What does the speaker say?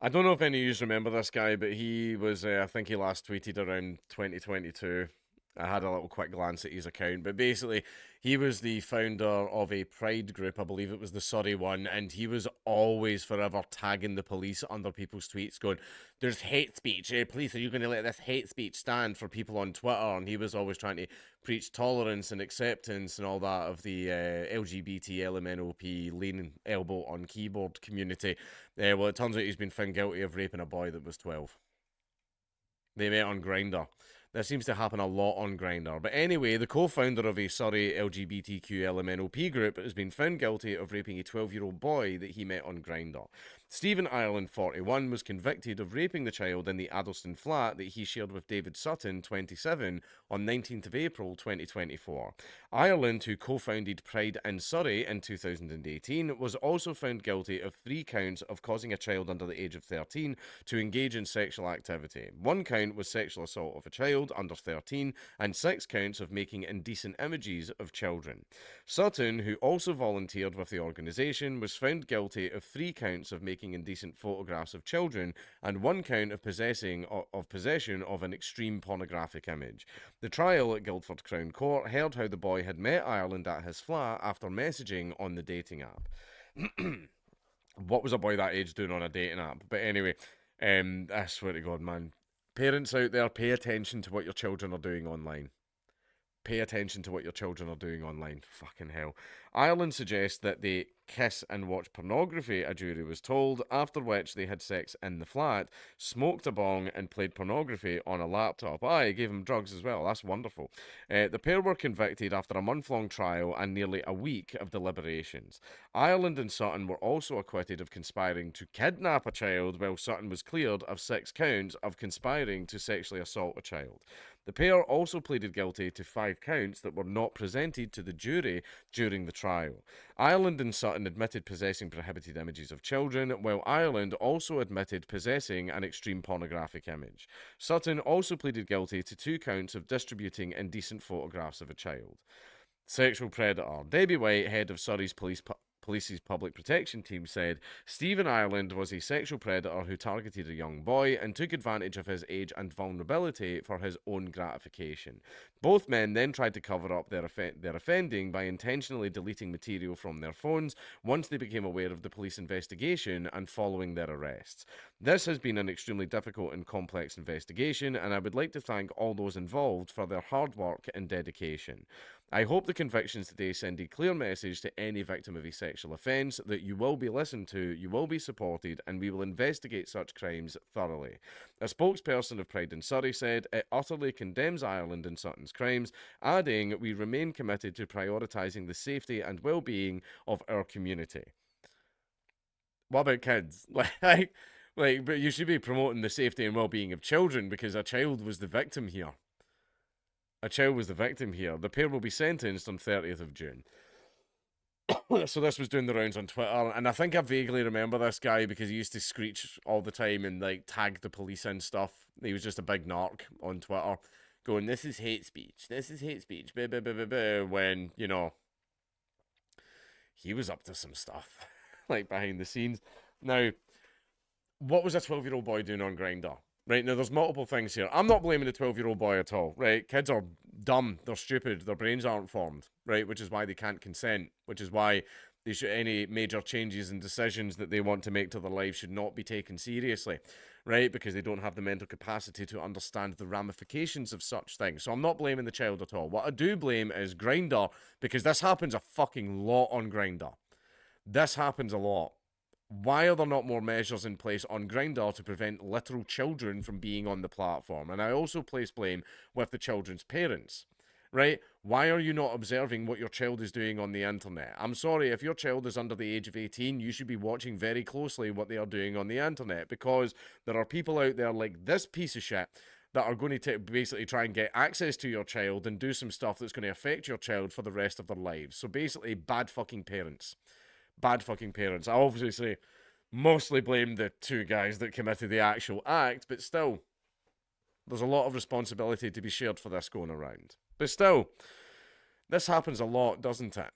I don't know if any of you remember this guy, but he was, I think he last tweeted around 2022. I had a little quick glance at his account, but basically, he was the founder of a pride group. I believe it was the Surrey one, and he was always forever tagging the police under people's tweets, going, "There's hate speech. Police, are you going to let this hate speech stand for people on Twitter?" And he was always trying to preach tolerance and acceptance and all that of the LGBT, LMNOP, lean elbow on keyboard community. Well, it turns out he's been found guilty of raping a boy that was 12. They met on Grinder. That seems to happen a lot on Grinder. But anyway, the co founder of a Surrey LGBTQ LMNOP group has been found guilty of raping a 12-year-old boy that he met on Grinder. Stephen Ireland, 41, was convicted of raping the child in the Addlestone flat that he shared with David Sutton, 27, on 19th of April 2024. Ireland, who co founded Pride in Surrey in 2018, was also found guilty of 3 counts of causing a child under the age of 13 to engage in sexual activity. 1 count was sexual assault of a child under 13, and 6 counts of making indecent images of children. Sutton, who also volunteered with the organisation, was found guilty of 3 counts of making indecent photographs of children and 1 count of possession of an extreme pornographic image. The trial at Guildford Crown Court heard how the boy had met Ireland at his flat after messaging on the dating app. What was a boy that age doing on a dating app? But anyway, I swear to God, man. Parents out there, pay attention to what your children are doing online. Pay attention to what your children are doing online. Fucking hell. Ireland suggests that they kiss and watch pornography, a jury was told, after which they had sex in the flat, smoked a bong, and played pornography on a laptop. Aye, gave them drugs as well. That's wonderful. The pair were convicted after a month-long trial and nearly a week of deliberations. Ireland and Sutton were also acquitted of conspiring to kidnap a child, while Sutton was cleared of 6 counts of conspiring to sexually assault a child. The pair also pleaded guilty to 5 counts that were not presented to the jury during the trial. Ireland and Sutton admitted possessing prohibited images of children, while Ireland also admitted possessing an extreme pornographic image. Sutton also pleaded guilty to 2 counts of distributing indecent photographs of a child. Sexual predator. Debbie White, head of Surrey's Police's public protection team, said Stephen Ireland was a sexual predator who targeted a young boy and took advantage of his age and vulnerability for his own gratification. Both men then tried to cover up their offending by intentionally deleting material from their phones once they became aware of the police investigation and following their arrests. This has been an extremely difficult and complex investigation, and I would like to thank all those involved for their hard work and dedication. I hope the convictions today send a clear message to any victim of a sexual offence that you will be listened to, you will be supported, and we will investigate such crimes thoroughly. A spokesperson of Pride in Surrey said it utterly condemns Ireland and Sutton's crimes, adding, "We remain committed to prioritising the safety and well-being of our community." What about kids? But you should be promoting the safety and well-being of children because a child was the victim here. A child was the victim here. The pair will be sentenced on 30th of June. So this was doing the rounds on Twitter, and I think I vaguely remember this guy because he used to screech all the time and like tag the police and stuff. He was just a big narc on Twitter, going, "This is hate speech. This is hate speech." Blah, blah, blah, blah, blah, when he was up to some stuff, like behind the scenes. Now, what was a 12-year-old boy doing on Grinder? Right, now there's multiple things here. I'm not blaming the 12-year-old boy at all, right? Kids are dumb, they're stupid, their brains aren't formed, right? Which is why they can't consent, which is why any major changes and decisions that they want to make to their life should not be taken seriously, right? Because they don't have the mental capacity to understand the ramifications of such things. So I'm not blaming the child at all. What I do blame is Grinder, because this happens a fucking lot on Grinder. This happens a lot. Why are there not more measures in place on Grindr to prevent literal children from being on the platform? And I also place blame with the children's parents, right? Why are you not observing what your child is doing on the internet? I'm sorry, if your child is under the age of 18, you should be watching very closely what they are doing on the internet, because there are people out there like this piece of shit that are going to basically try and get access to your child and do some stuff that's going to affect your child for the rest of their lives. So basically, bad fucking parents. Bad fucking parents. I obviously mostly blame the 2 guys that committed the actual act, but still, there's a lot of responsibility to be shared for this going around. But still, this happens a lot, doesn't it?